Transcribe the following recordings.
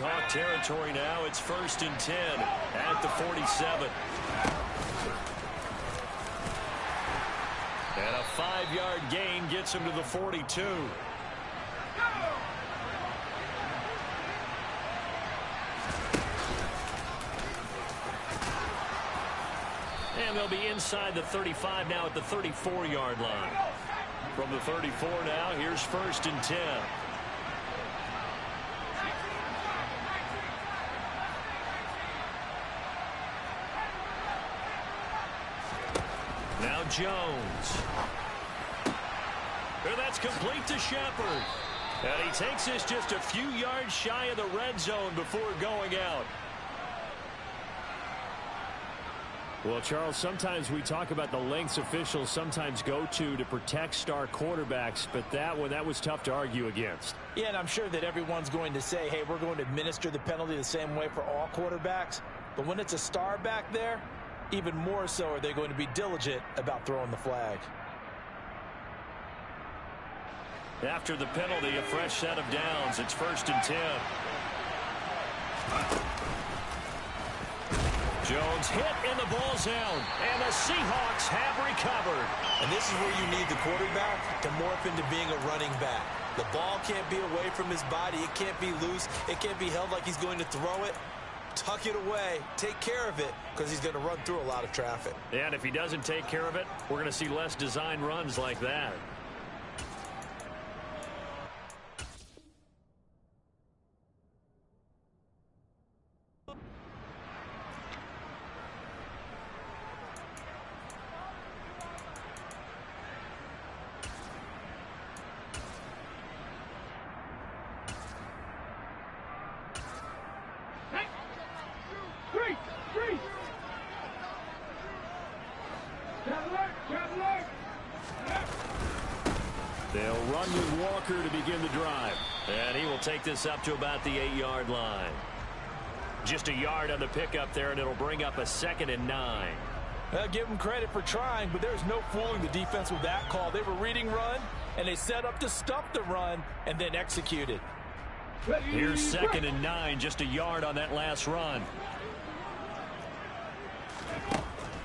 Hawk territory now. It's 1st and 10 at the 47. And a 5-yard gain gets him to the 42. And they'll be inside the 35 now at the 34-yard line. From the 34 now, here's 1st and 10. Now Jones. And that's complete to Shepard. And he takes this just a few yards shy of the red zone before going out. Well, Charles, sometimes we talk about the lengths officials sometimes go to protect star quarterbacks, but that was tough to argue against. Yeah, and I'm sure that everyone's going to say, hey, we're going to administer the penalty the same way for all quarterbacks. But when it's a star back there, even more so are they going to be diligent about throwing the flag. After the penalty, a fresh set of downs. It's 1st and 10. Jones hit in the ball zone, and the Seahawks have recovered. And this is where you need the quarterback to morph into being a running back. The ball can't be away from his body. It can't be loose. It can't be held like he's going to throw it. Tuck it away. Take care of it, because he's going to run through a lot of traffic. And if he doesn't take care of it, we're going to see less design runs like that. They'll run with Walker to begin the drive. And he will take this up to about the 8-yard line. Just a yard on the pickup there, and it'll bring up a 2nd and 9. Give them credit for trying, but there's no fooling the defense with that call. They were reading run, and they set up to stuff the run, and then executed. Here's 2nd and 9, just a yard on that last run.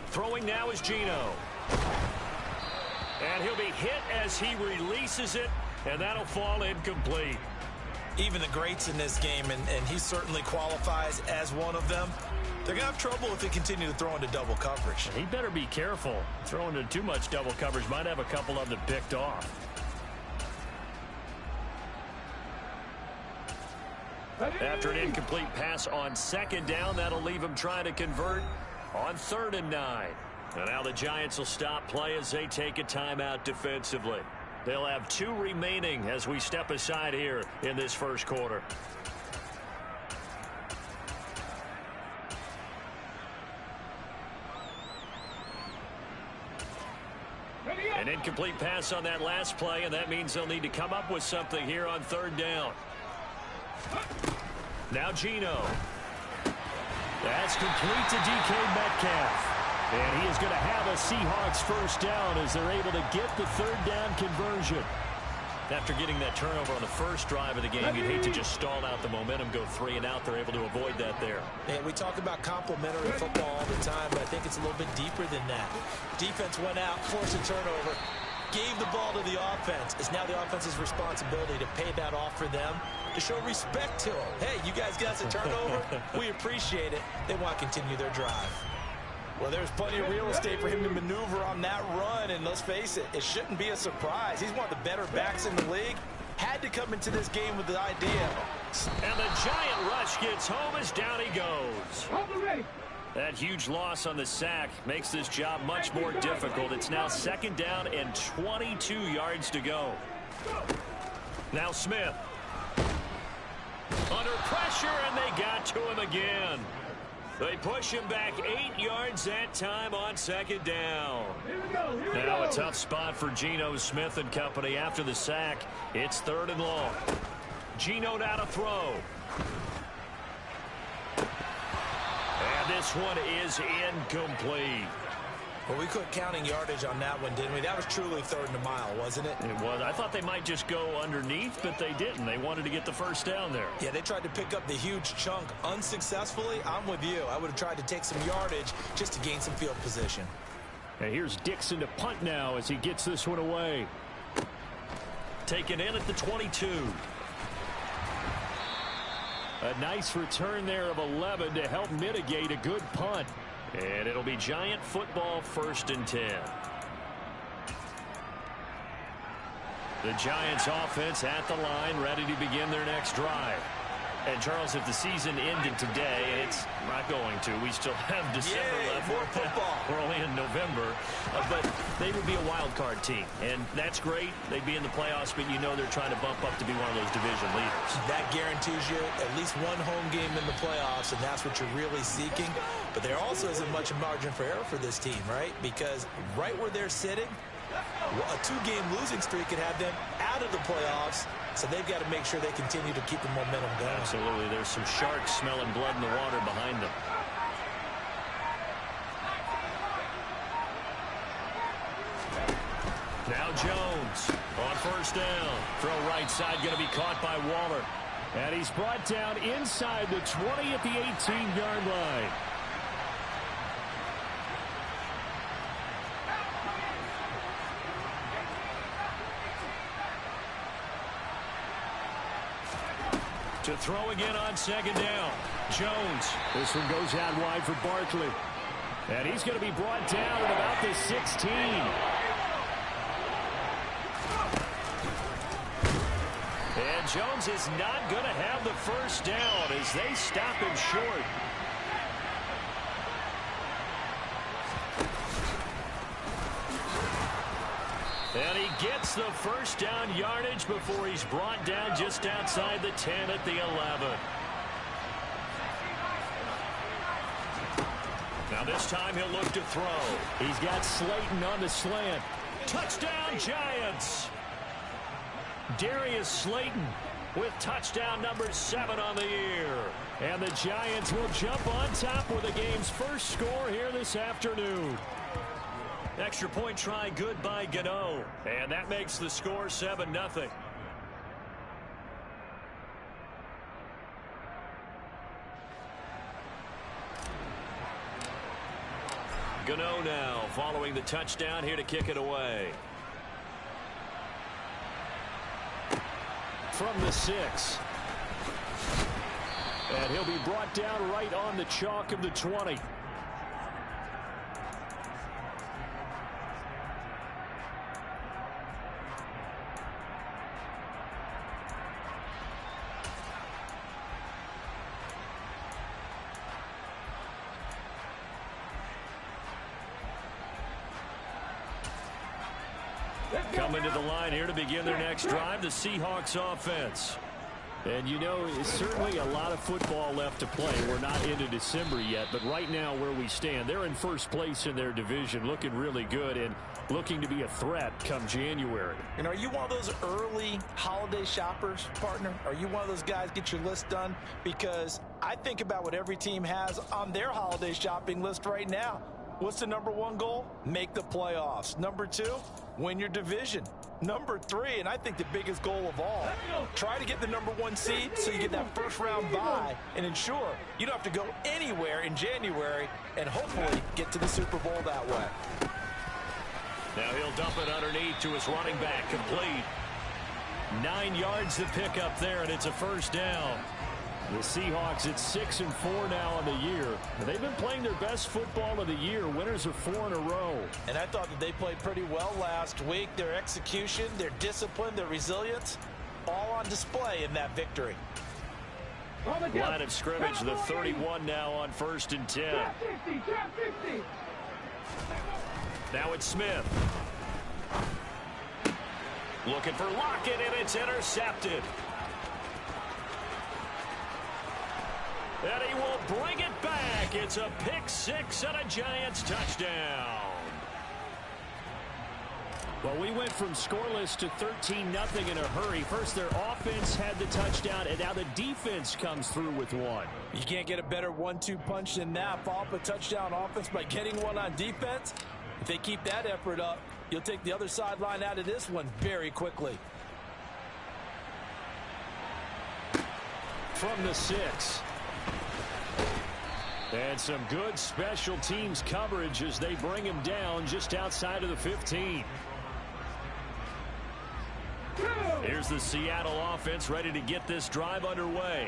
Throwing now is Geno. And he'll be hit as he releases it, and that'll fall incomplete. Even the greats in this game, and he certainly qualifies as one of them, they're going to have trouble if they continue to throw into double coverage. He better be careful. Throwing into too much double coverage might have a couple of them picked off. After an incomplete pass on 2nd down, that'll leave him trying to convert on 3rd and 9. And now the Giants will stop play as they take a timeout defensively. They'll have 2 remaining as we step aside here in this first quarter. An incomplete pass on that last play, and that means they'll need to come up with something here on 3rd down. Now Geno. That's complete to DK Metcalf. And he is going to have a Seahawks first down as they're able to get the 3rd down conversion. After getting that turnover on the first drive of the game, you'd hate to just stall out the momentum, go 3 and out. They're able to avoid that there. And we talk about complementary football all the time, but I think it's a little bit deeper than that. Defense went out, forced a turnover, gave the ball to the offense. It's now the offense's responsibility to pay that off for them, to show respect to them. Hey, you guys got us a turnover. We appreciate it. They want to continue their drive. Well, there's plenty of real estate for him to maneuver on that run, and let's face it, it shouldn't be a surprise. He's one of the better backs in the league. Had to come into this game with the idea. And the giant rush gets home as down he goes. That huge loss on the sack makes this job much more difficult. It's now 2nd down and 22 yards to go. Now Smith. Under pressure, and they got to him again. They push him back 8 yards that time on 2nd down. Now a tough spot for Geno Smith and company after the sack. It's 3rd and long. Geno now to throw. And this one is incomplete. Well, we quit counting yardage on that one, didn't we? That was truly 3rd and a mile, wasn't it? It was. I thought they might just go underneath, but they didn't. They wanted to get the first down there. Yeah, they tried to pick up the huge chunk unsuccessfully. I'm with you. I would have tried to take some yardage just to gain some field position. And here's Dixon to punt now as he gets this one away. Taken in at the 22. A nice return there of 11 to help mitigate a good punt. And it'll be Giant football, 1st and 10. The Giants offense at the line, ready to begin their next drive. And, Charles, if the season ended today, and it's not going to, we still have December left. More football. We're only in November. But they would be a wild card team. And that's great. They'd be in the playoffs, but you know they're trying to bump up to be one of those division leaders. That guarantees you at least one home game in the playoffs, and that's what you're really seeking. But there also isn't much margin for error for this team, right? Because right where they're sitting, a 2-game losing streak could have them out of the playoffs. So they've got to make sure they continue to keep the momentum going. Absolutely. There's some sharks smelling blood in the water behind them. Now Jones on 1st down. Throw right side going to be caught by Waller. And he's brought down inside the 20 at the 18-yard line. To throw again on 2nd down. Jones. This one goes out wide for Barkley. And he's going to be brought down at about the 16. And Jones is not going to have the first down as they stop him short. And he gets the first down yardage before he's brought down just outside the 10 at the 11. Now this time he'll look to throw. He's got Slayton on the slant. Touchdown Giants! Darius Slayton with touchdown number 7 on the year. And the Giants will jump on top with the game's first score here this afternoon. Extra point try good by Gano. And that makes the score 7-0. Gano now following the touchdown here to kick it away. From the 6. And he'll be brought down right on the chalk of the 20. Coming to the line here to begin their next drive, the Seahawks offense. And you know, it's certainly a lot of football left to play. We're not into December yet, but right now where we stand, they're in first place in their division, looking really good and looking to be a threat come January. And are you one of those early holiday shoppers, partner? Are you one of those guys get your list done? Because I think about what every team has on their holiday shopping list right now. What's the number 1 goal? Make the playoffs. Number 2, win your division. Number 3, and I think the biggest goal of all, try to get the number 1 seed so you get that first round bye and ensure you don't have to go anywhere in January and hopefully get to the Super Bowl that way. Now he'll dump it underneath to his running back, complete. 9 yards to pick up there, and it's a first down. The Seahawks at 6-4 now on the year. They've been playing their best football of the year. Winners are 4 in a row. And I thought that they played pretty well last week. Their execution, their discipline, their resilience, all on display in that victory. Line of scrimmage, the 31 now on 1st and 10. Now it's Smith. Looking for Lockett, and it's intercepted. And he will bring it back. It's a pick 6 and a Giants touchdown. Well, we went from scoreless to 13-0 in a hurry. First, their offense had the touchdown, and now the defense comes through with one. You can't get a better 1-2 punch than that. Follow up a touchdown offense by getting one on defense. If they keep that effort up, you'll take the other sideline out of this one very quickly. From the 6. And some good special teams coverage as they bring him down just outside of the 15. Here's the Seattle offense ready to get this drive underway.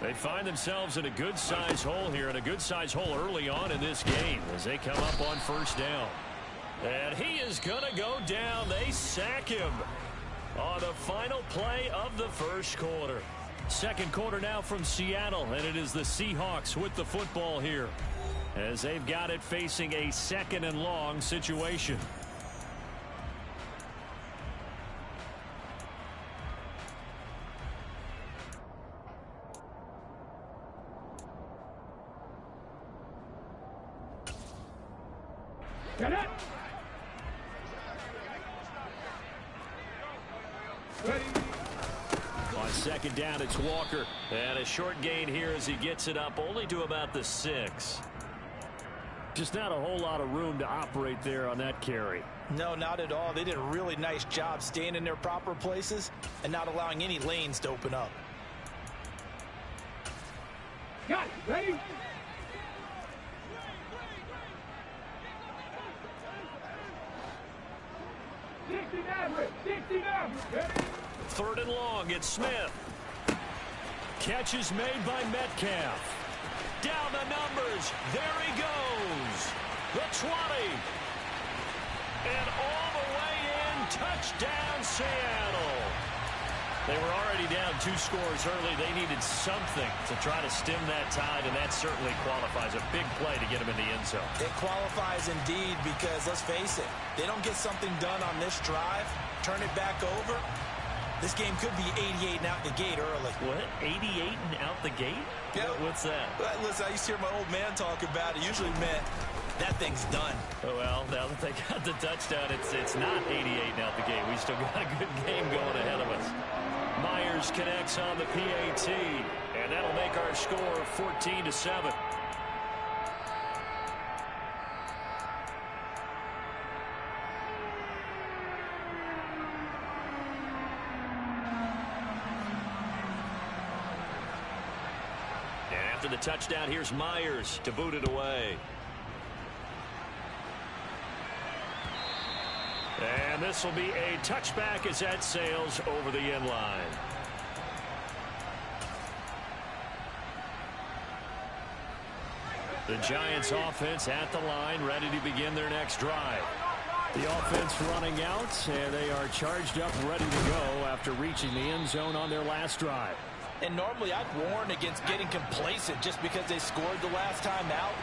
They find themselves in a good-sized hole here, and a good-sized hole early on in this game as they come up on first down. And he is going to go down. They sack him on the final play of the first quarter. Second quarter now from Seattle, and it is the Seahawks with the football here as they've got it facing a 2nd and long situation. Get it! Ready. On second down, it's Walker. And a short gain here as he gets it up only to about the 6. Just not a whole lot of room to operate there on that carry. No, not at all. They did a really nice job staying in their proper places and not allowing any lanes to open up. Got it. Ready? Third and long, it's Smith. Catch is made by Metcalf. Down the numbers. There he goes. The 20. And all the way in. Touchdown, Seattle. They were already down 2 scores early. They needed something to try to stem that tide, and that certainly qualifies. A big play to get them in the end zone. It qualifies indeed because, let's face it, they don't get something done on this drive, turn it back over, this game could be 88 and out the gate early. What? 88 and out the gate? Yeah. What's that? Listen, I used to hear my old man talk about it. Usually meant that thing's done. Oh, well, now that they got the touchdown, it's not 88 and out the gate. We still got a good game going ahead of us. Myers connects on the PAT, and that'll make our score 14-7. And after the touchdown, here's Myers to boot it away. And this will be a touchback as that sails over the end line. The Giants offense at the line, ready to begin their next drive. The offense running out, and they are charged up, ready to go after reaching the end zone on their last drive. And normally I'd warn against getting complacent just because they scored the last time out.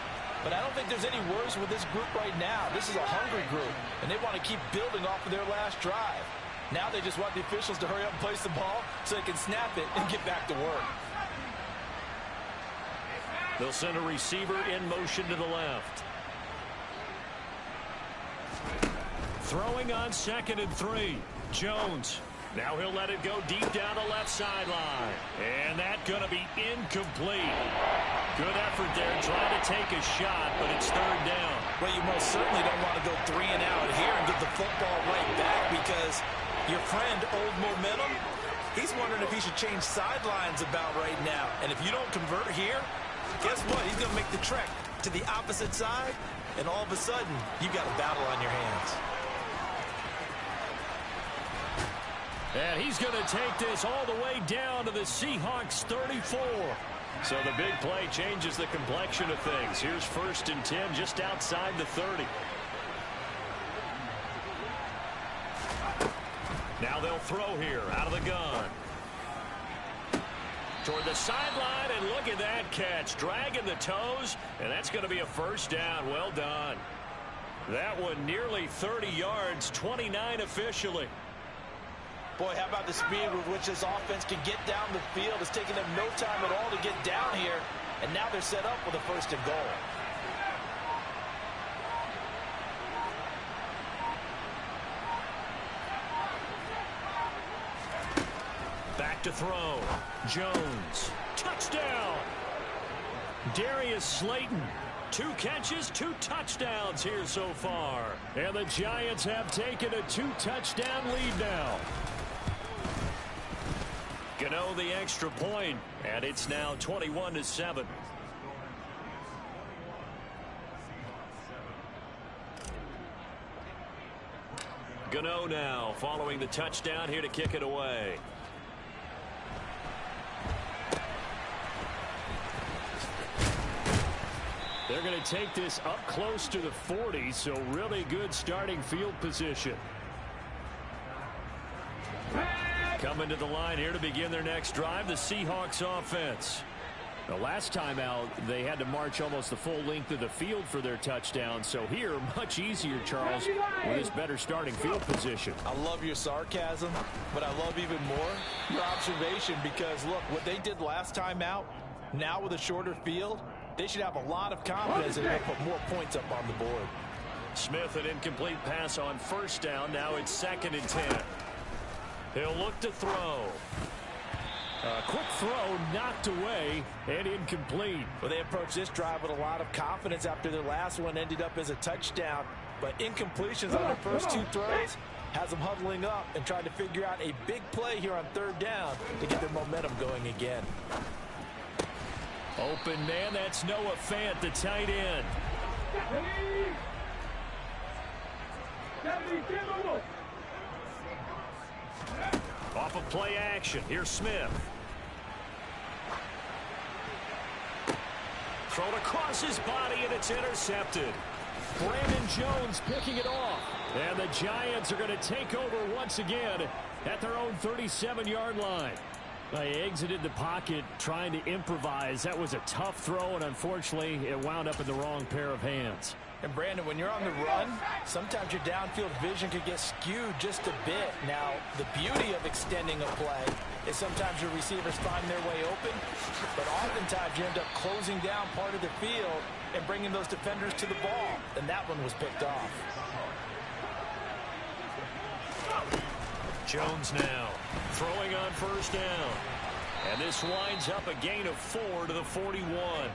But I don't think there's any worries with this group right now. This is a hungry group, and they want to keep building off of their last drive. Now they just want the officials to hurry up and place the ball so they can snap it and get back to work. They'll send a receiver in motion to the left. Throwing on 2nd and 3. Jones. Now he'll let it go deep down the left sideline. And that's going to be incomplete. Good effort there trying to take a shot, but it's third down. Well, you most certainly don't want to go 3 and out here and get the football right back because your friend, Old Momentum, he's wondering if he should change sidelines about right now. And if you don't convert here, guess what? He's going to make the trek to the opposite side, and all of a sudden, you've got a battle on your hands. And he's going to take this all the way down to the Seahawks 34. So the big play changes the complexion of things. Here's 1st and 10 just outside the 30. Now they'll throw here out of the gun. Toward the sideline, and look at that catch. Dragging the toes, and that's going to be a first down. Well done. That one nearly 30 yards, 29 officially. Boy, how about the speed with which this offense can get down the field? It's taking them no time at all to get down here, and now they're set up with a 1st and goal. Back to throw. Jones. Touchdown. Darius Slayton 2 catches, 2 touchdowns here so far. And the Giants have taken a 2-touchdown lead now. Gano the extra point, and it's now 21-7. Gano now following the touchdown here to kick it away. They're going to take this up close to the 40, so really good starting field position. Coming to the line here to begin their next drive, the Seahawks offense. The last time out, they had to march almost the full length of the field for their touchdown. So here, much easier, Charles, with this better starting field position. I love your sarcasm, but I love even more your observation because, look, what they did last time out, now with a shorter field, they should have a lot of confidence and they'll put more points up on the board. Smith, an incomplete pass on first down. Now it's 2nd and 10. He'll look to throw. A quick throw knocked away and incomplete. Well, they approached this drive with a lot of confidence after their last one ended up as a touchdown. But incompletions on their first 2 throws has them huddling up and trying to figure out a big play here on 3rd down to get their momentum going again. Open man, that's Noah Fant, the tight end. Off of play action, here's Smith. Thrown across his body, and it's intercepted. Brandon Jones picking it off. And the Giants are going to take over once again at their own 37-yard line. They exited the pocket trying to improvise. That was a tough throw, and unfortunately, it wound up in the wrong pair of hands. And Brandon, when you're on the run, sometimes your downfield vision could get skewed just a bit. Now, the beauty of extending a play is sometimes your receivers find their way open, but oftentimes you end up closing down part of the field and bringing those defenders to the ball, and that one was picked off. Jones now throwing on first down. And this winds up a gain of 4 to the 41.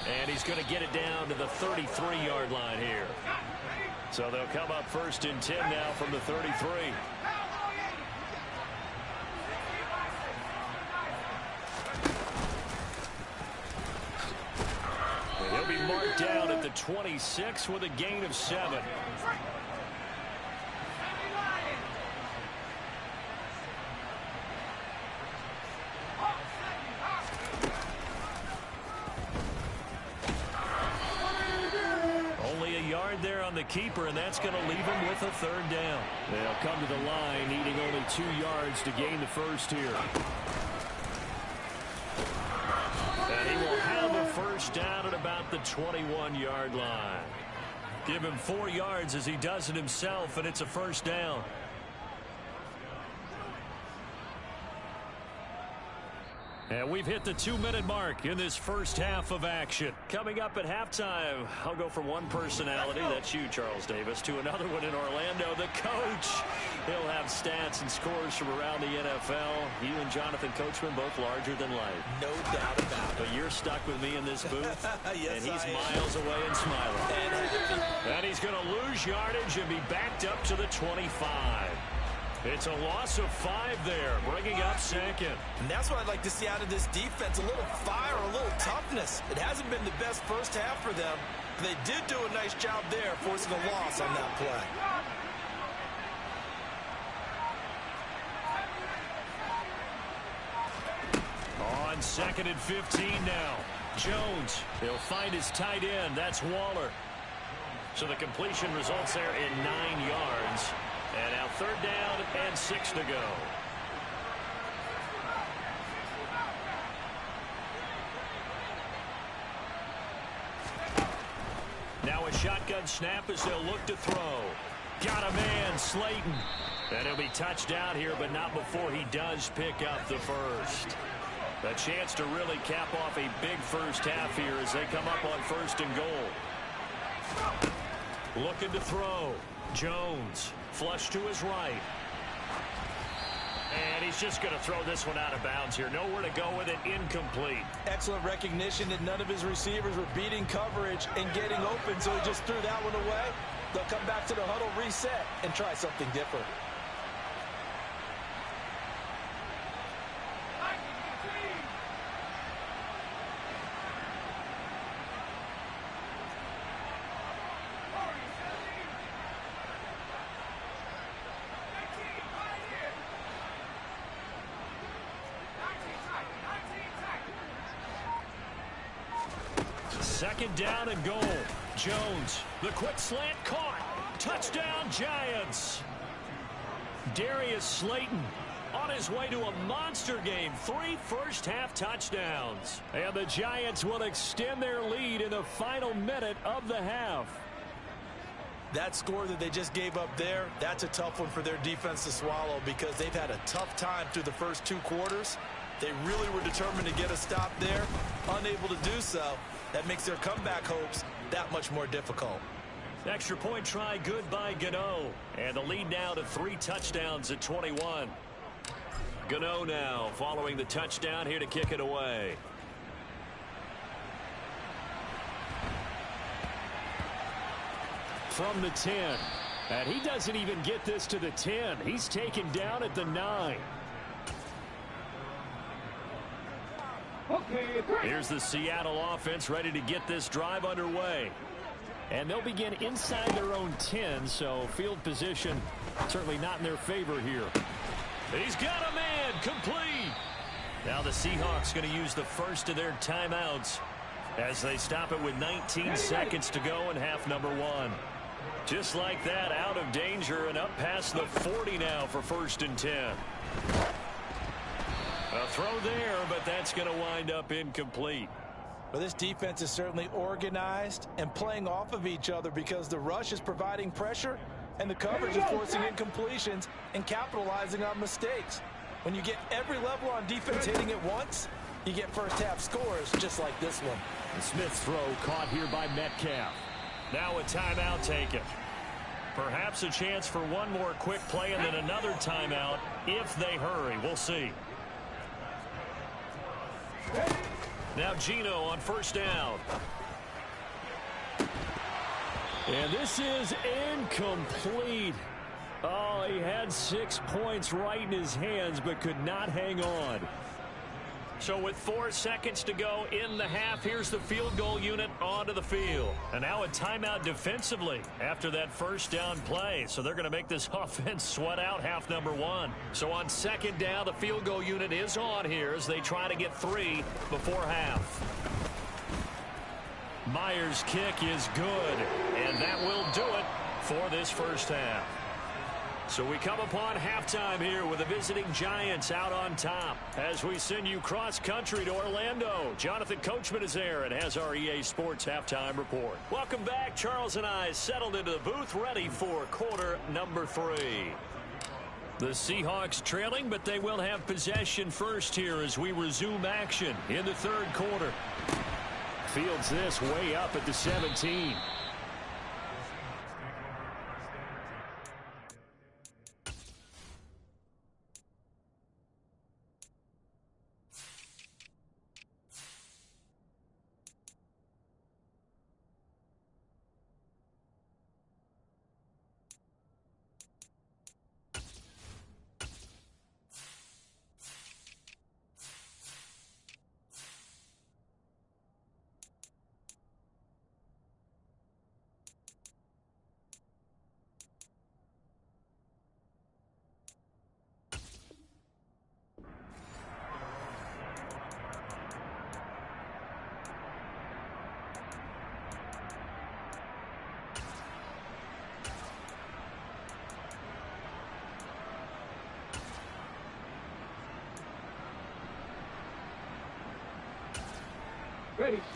And he's going to get it down to the 33-yard line here. So they'll come up 1st and 10 now from the 33. He'll be marked down at the 26 with a gain of 7. Only a yard there on the keeper, and that's going to leave him with a 3rd down. They'll come to the line, needing only 2 yards to gain the first here. And he will have a first down at about the 21-yard line. Give him 4 yards as he does it himself, and it's a first down. And we've hit the 2-minute mark in this first half of action. Coming up at halftime, I'll go from one personality, that's you, Charles Davis, to another one in Orlando, the coach. He'll have stats and scores from around the NFL. You and Jonathan Coachman both larger than life. No doubt about it. But you're stuck with me in this booth, Yes, and he's I am. miles away and smiling. And he's going to lose yardage and be backed up to the 25. It's a loss of 5 there, bringing up 2nd. And that's what I'd like to see out of this defense, a little fire, a little toughness. It hasn't been the best first half for them. They did do a nice job there, forcing a loss on that play. On 2nd and 15 now. Jones, he'll find his tight end. That's Waller. So the completion results there in 9 yards. And now 3rd down and 6 to go. Now a shotgun snap as they'll look to throw. Got a man, Slayton. And he'll be touched down here, but not before he does pick up the first. A chance to really cap off a big first half here as they come up on 1st and goal. Looking to throw. Jones. Flush to his right. And he's just going to throw this one out of bounds here. Nowhere to go with it. Incomplete. Excellent recognition that none of his receivers were beating coverage and getting open, so he just threw that one away. They'll come back to the huddle, reset, and try something different. Second down and goal. Jones, the quick slant caught. Touchdown, Giants. Darius Slayton on his way to a monster game. 3 first-half touchdowns. And the Giants will extend their lead in the final minute of the half. That score that they just gave up there, that's a tough one for their defense to swallow because they've had a tough time through the first 2 quarters. They really were determined to get a stop there, unable to do so. That makes their comeback hopes that much more difficult. Extra point try good by Gano. And the lead now to 3 touchdowns at 21. Gano now following the touchdown here to kick it away. From the 10. And he doesn't even get this to the 10. He's taken down at the 9. Here's the Seattle offense ready to get this drive underway. And they'll begin inside their own 10, so field position certainly not in their favor here. He's got a man, complete. Now the Seahawks going to use the first of their timeouts as they stop it with 19 seconds to go in half number 1. Just like that, out of danger and up past the 40 now for 1st and 10. A throw there, but that's going to wind up incomplete. Well, this defense is certainly organized and playing off of each other because the rush is providing pressure and the coverage is forcing incompletions and capitalizing on mistakes. When you get every level on defense hitting at once, you get first-half scores just like this one. The Smith's throw caught here by Metcalf. Now a timeout taken. Perhaps a chance for one more quick play and then another timeout if they hurry. We'll see. Now Geno on 1st down. And this is incomplete. Oh, he had 6 points right in his hands but could not hang on. So with 4 seconds to go in the half, here's the field goal unit onto the field. And now a timeout defensively after that 1st down play. So they're going to make this offense sweat out half number 1. So on 2nd down, the field goal unit is on here as they try to get 3 before half. Myers' kick is good, and that will do it for this 1st half. So we come upon halftime here with the visiting Giants out on top as we send you cross-country to Orlando. Jonathan Coachman is there and has our EA Sports halftime report. Welcome back. Charles and I settled into the booth ready for quarter number 3. The Seahawks trailing, but they will have possession first here as we resume action in the 3rd quarter. Fields this way up at the 17.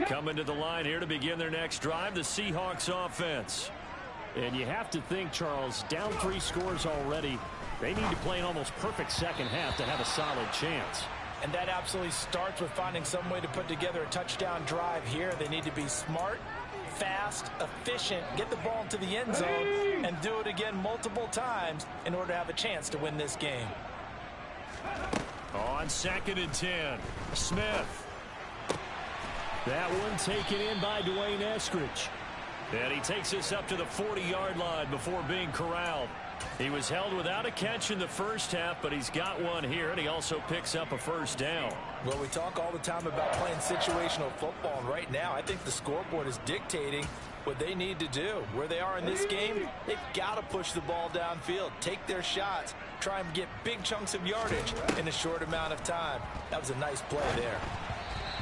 Coming to the line here to begin their next drive, the Seahawks offense. And you have to think, Charles, down 3 scores already. They need to play an almost perfect 2nd half to have a solid chance. And that absolutely starts with finding some way to put together a touchdown drive here. They need to be smart, fast, efficient, get the ball into the end zone, and do it again multiple times in order to have a chance to win this game. On 2nd and 10, Smith. That one taken in by Dwayne Eskridge. And he takes us up to the 40-yard line before being corralled. He was held without a catch in the first half, but he's got one here, and he also picks up a first down. Well, we talk all the time about playing situational football, and right now I think the scoreboard is dictating what they need to do. Where they are in this game, they've got to push the ball downfield, take their shots, try and get big chunks of yardage in a short amount of time. That was a nice play there.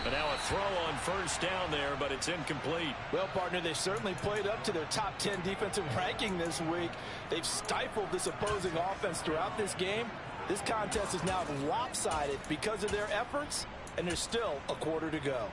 But now a throw on first down there, but it's incomplete. Well, partner, they certainly played up to their top 10 defensive ranking this week. They've stifled this opposing offense throughout this game. This contest is now lopsided because of their efforts, and there's still a quarter to go.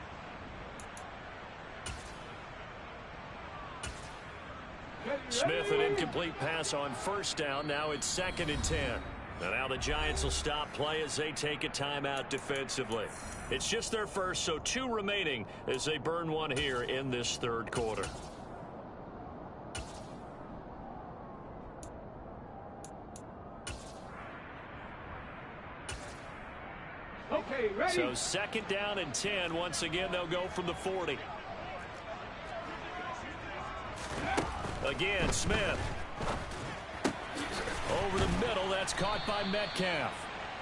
Smith, an incomplete pass on first down. Now it's 2nd and 10. And now the Giants will stop play as they take a timeout defensively. It's just their first, so 2 remaining as they burn one here in this third quarter. Okay, ready? So 2nd down and 10. Once again, they'll go from the 40. Again, Smith. Over the middle, that's caught by Metcalf.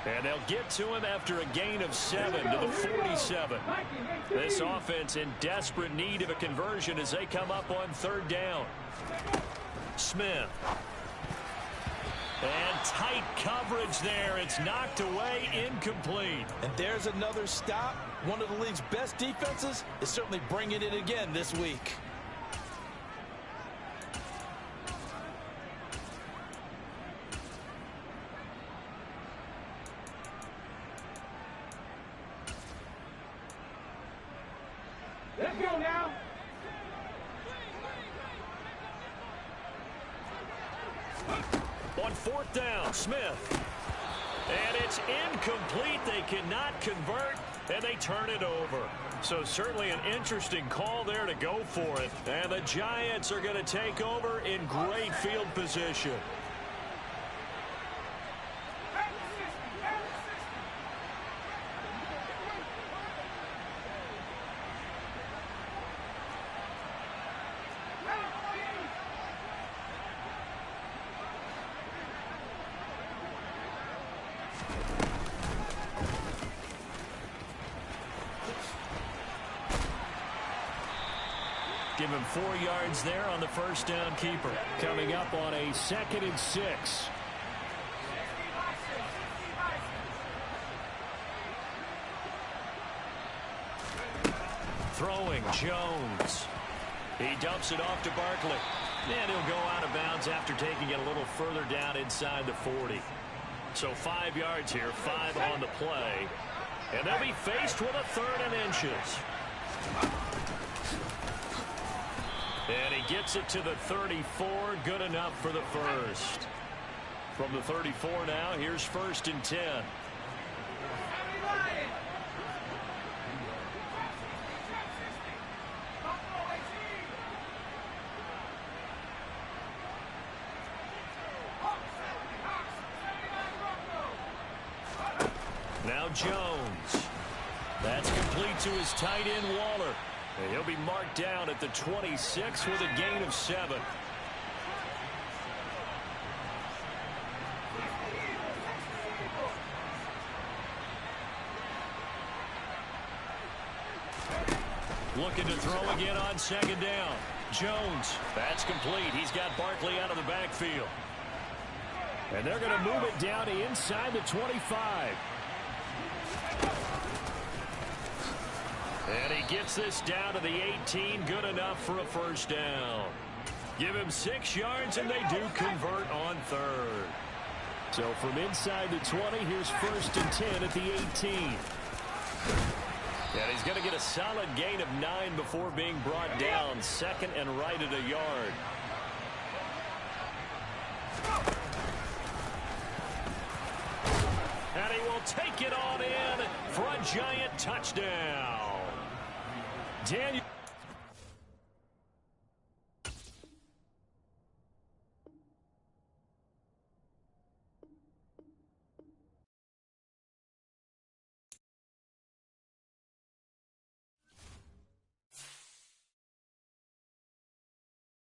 And they'll get to him after a gain of 7 to the 47. This offense in desperate need of a conversion as they come up on 3rd down. Smith. And tight coverage there. It's knocked away, incomplete. And there's another stop. One of the league's best defenses is certainly bringing it again this week. Let's go now. On 4th down, Smith. And it's incomplete. They cannot convert, and they turn it over. So certainly an interesting call there to go for it. And the Giants are going to take over in great field position. Give him 4 yards there on the first down keeper. Coming up on a 2nd and 6. Throwing, Jones. He dumps it off to Barkley. And he'll go out of bounds after taking it a little further down inside the 40. So 5 yards here, 5 on the play. And they'll be faced with a 3rd and inches. And he gets it to the 34. Good enough for the first. From the 34 now, here's 1st and 10. Now Jones. That's complete to his tight end, Waller. And he'll be marked down at the 26 with a gain of 7. Looking to throw again on 2nd down. Jones. That's complete. He's got Barkley out of the backfield. And they're going to move it down to inside the 25. And he gets this down to the 18. Good enough for a first down. Give him 6 yards, and they do convert on 3rd. So from inside the 20, here's 1st and 10 at the 18. And he's going to get a solid gain of 9 before being brought down. 2nd and right at a yard. And he will take it on in for a Giant touchdown. Daniel.